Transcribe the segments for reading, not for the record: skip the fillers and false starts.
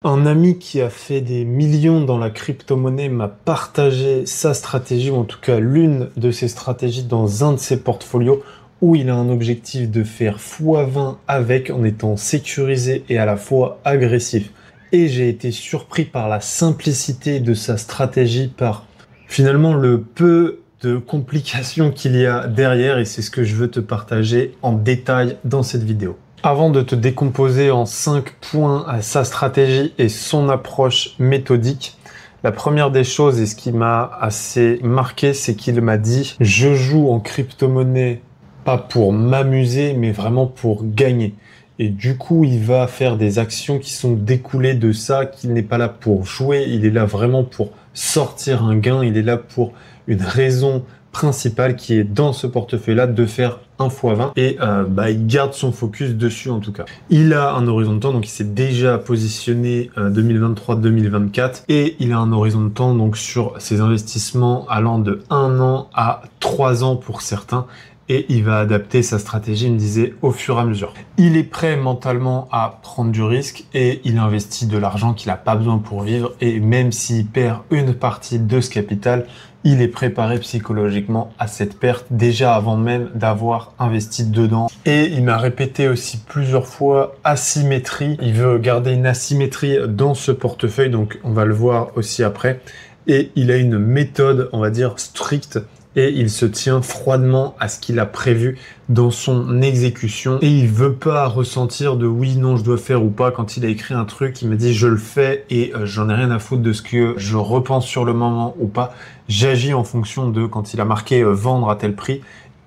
Un ami qui a fait des millions dans la crypto-monnaie m'a partagé sa stratégie, ou en tout cas l'une de ses stratégies dans un de ses portfolios où il a un objectif de faire x20 avec en étant sécurisé et à la fois agressif. Et j'ai été surpris par la simplicité de sa stratégie, par finalement le peu de complications qu'il y a derrière, et c'est ce que je veux te partager en détail dans cette vidéo. Avant de te décomposer en 5 points à sa stratégie et son approche méthodique, la première des choses et ce qui m'a assez marqué, c'est qu'il m'a dit « Je joue en crypto-monnaie pas pour m'amuser, mais vraiment pour gagner ». Et du coup, il va faire des actions qui sont découlées de ça, qu'il n'est pas là pour jouer, il est là vraiment pour sortir un gain, il est là pour une raison principale qui est dans ce portefeuille-là de faire 1 x 20 et il garde son focus dessus en tout cas. Il a un horizon de temps, donc il s'est déjà positionné 2023-2024 et il a un horizon de temps donc sur ses investissements allant de 1 an à 3 ans pour certains. Et il va adapter sa stratégie, il me disait, au fur et à mesure. Il est prêt mentalement à prendre du risque et il investit de l'argent qu'il n'a pas besoin pour vivre. Et même s'il perd une partie de ce capital, il est préparé psychologiquement à cette perte déjà avant même d'avoir investi dedans. Et il m'a répété aussi plusieurs fois asymétrie. Il veut garder une asymétrie dans ce portefeuille, donc on va le voir aussi après. Et il a une méthode, on va dire, stricte. Et il se tient froidement à ce qu'il a prévu dans son exécution. Et il veut pas ressentir de oui, non, je dois faire ou pas. Quand il a écrit un truc, il me dit je le fais et j'en ai rien à foutre de ce que je repense sur le moment ou pas. J'agis en fonction de quand il a marqué vendre à tel prix.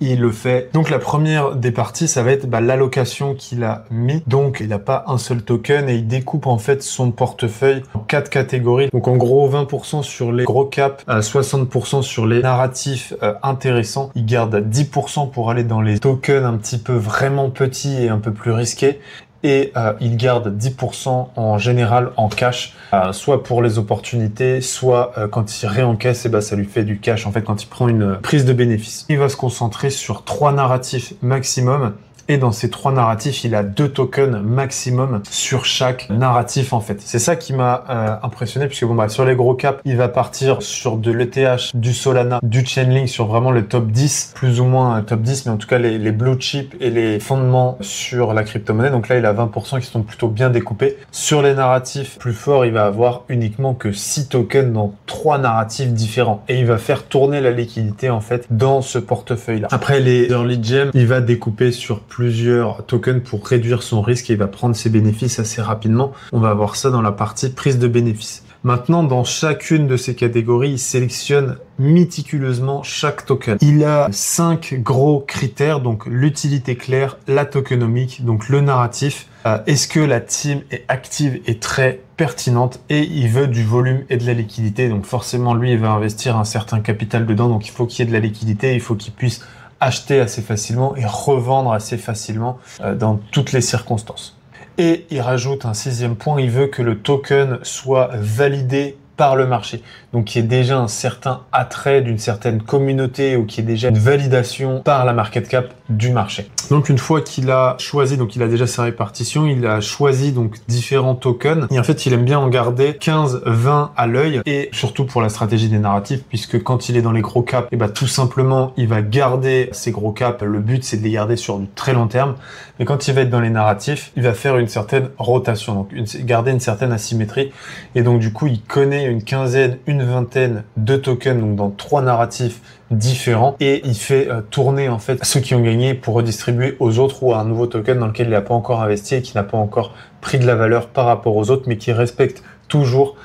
Il le fait. Donc la première des parties, ça va être l'allocation qu'il a mis. Donc il n'a pas un seul token et il découpe en fait son portefeuille en 4 catégories. Donc en gros 20% sur les gros caps, 60% sur les narratifs intéressants. Il garde 10% pour aller dans les tokens un petit peu vraiment petits et un peu plus risqués. Et il garde 10% en général en cash, soit pour les opportunités, soit quand il réencaisse, ça lui fait du cash en fait quand il prend une prise de bénéfice. Il va se concentrer sur 3 narratifs maximum. Et dans ces 3 narratifs, il a 2 tokens maximum sur chaque narratif en fait. C'est ça qui m'a impressionné puisque sur les gros caps, il va partir sur de l'ETH, du Solana, du Chainlink sur vraiment le top 10, plus ou moins top 10, mais en tout cas les blue chips et les fondements sur la crypto-monnaie. Donc là, il a 20% qui sont plutôt bien découpés. Sur les narratifs plus forts, il va avoir uniquement que 6 tokens dans 3 narratifs différents. Et il va faire tourner la liquidité en fait dans ce portefeuille-là. Après les early gems, il va découper sur plusieurs tokens pour réduire son risque et il va prendre ses bénéfices assez rapidement. On va voir ça dans la partie prise de bénéfices. Maintenant, dans chacune de ces catégories, il sélectionne méticuleusement chaque token. Il a 5 gros critères, donc l'utilité claire, la tokenomique, donc le narratif. Est-ce que la team est active et très pertinente et il veut du volume et de la liquidité. Donc forcément, lui, il va investir un certain capital dedans, donc il faut qu'il y ait de la liquidité, il faut qu'il puisse acheter assez facilement et revendre assez facilement dans toutes les circonstances. Et il rajoute un 6e point, il veut que le token soit validé par le marché. Donc qu'il y ait déjà un certain attrait d'une certaine communauté ou qu'il y ait déjà une validation par la market cap du marché. Donc une fois qu'il a choisi, donc il a déjà sa répartition, il a choisi donc différents tokens et en fait il aime bien en garder 15-20 à l'œil et surtout pour la stratégie des narratifs puisque quand il est dans les gros caps, tout simplement il va garder ces gros caps. Le but c'est de les garder sur du très long terme, mais quand il va être dans les narratifs, il va faire une certaine rotation, donc garder une certaine asymétrie et donc du coup il connaît une quinzaine, une vingtaine de tokens donc dans 3 narratifs différents et il fait tourner en fait ceux qui ont gagné pour redistribuer aux autres ou à un nouveau token dans lequel il n'a pas encore investi et qui n'a pas encore pris de la valeur par rapport aux autres mais qui respecte toujours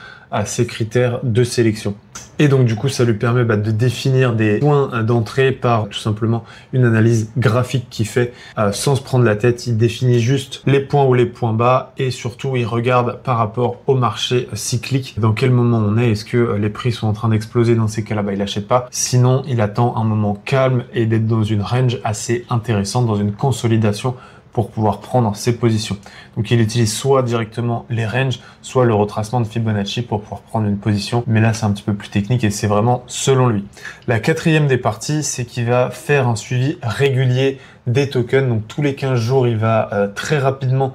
ces critères de sélection. Et donc du coup ça lui permet de définir des points d'entrée par tout simplement une analyse graphique qu'il fait sans se prendre la tête. Il définit juste les points hauts, les points bas et surtout il regarde par rapport au marché cyclique dans quel moment on est. Est-ce que les prix sont en train d'exploser? Dans ces cas-là, il n'achète pas. Sinon il attend un moment calme et d'être dans une range assez intéressante, dans une consolidation pour pouvoir prendre ses positions. Donc il utilise soit directement les ranges, soit le retracement de Fibonacci pour pouvoir prendre une position. Mais là, c'est un petit peu plus technique et c'est vraiment selon lui. La 4e des parties, c'est qu'il va faire un suivi régulier des tokens. Donc tous les 15 jours, il va très rapidement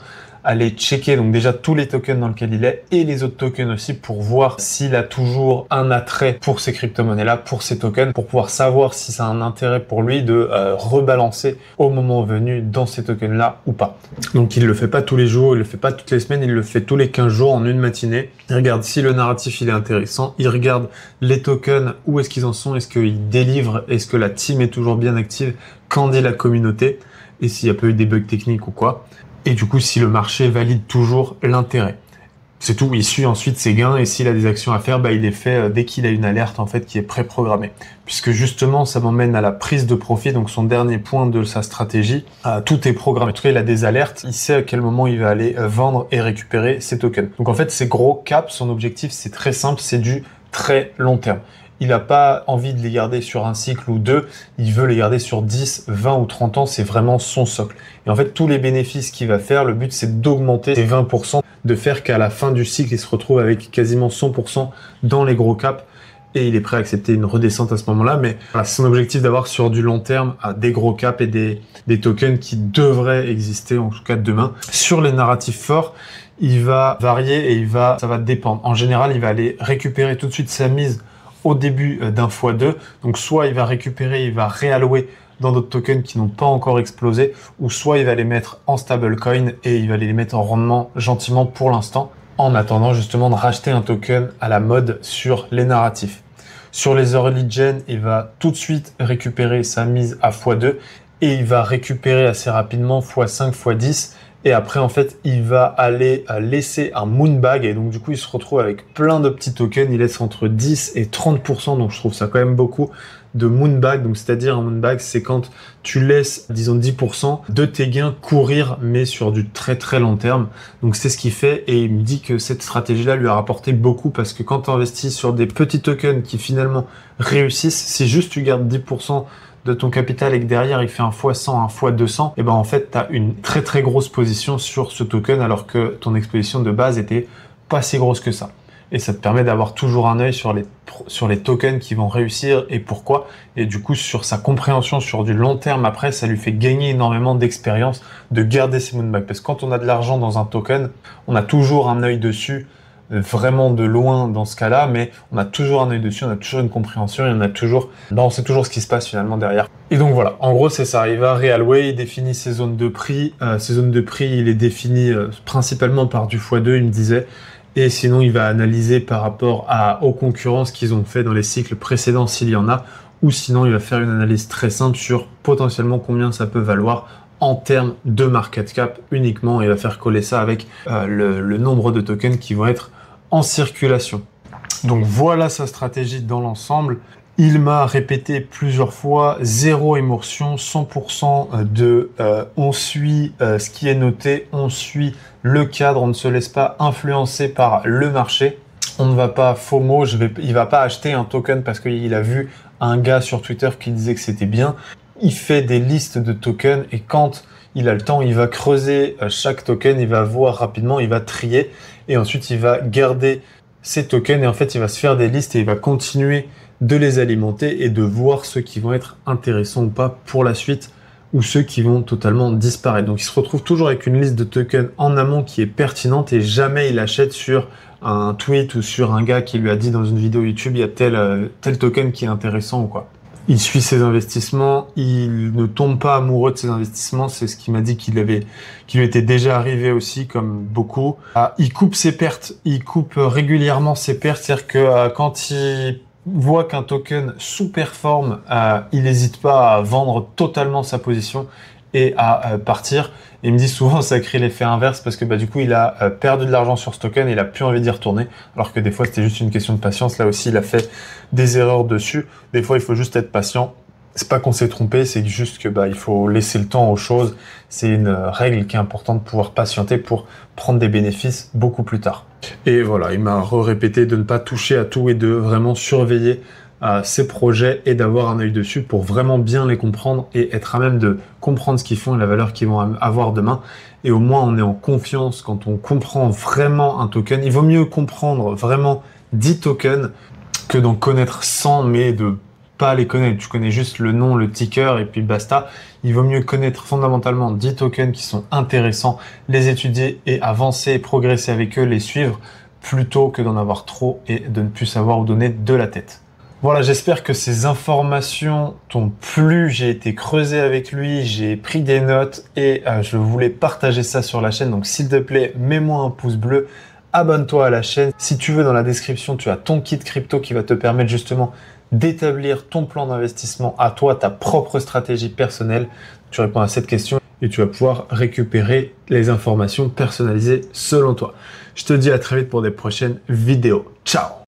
pas à les connaître. Tu connais juste le nom, le ticker et puis basta. Il vaut mieux connaître fondamentalement 10 tokens qui sont intéressants, les étudier et avancer, progresser avec eux, les suivre, plutôt que d'en avoir trop et de ne plus savoir où donner de la tête. Voilà, j'espère que ces informations t'ont plu. J'ai été creusé avec lui, j'ai pris des notes et je voulais partager ça sur la chaîne. Donc s'il te plaît, mets-moi un pouce bleu, abonne-toi à la chaîne. Si tu veux, dans la description, tu as ton kit crypto qui va te permettre justement d'établir ton plan d'investissement à toi, ta propre stratégie personnelle. Tu réponds à cette question et tu vas pouvoir récupérer les informations personnalisées selon toi. Je te dis à très vite pour des prochaines vidéos. Ciao!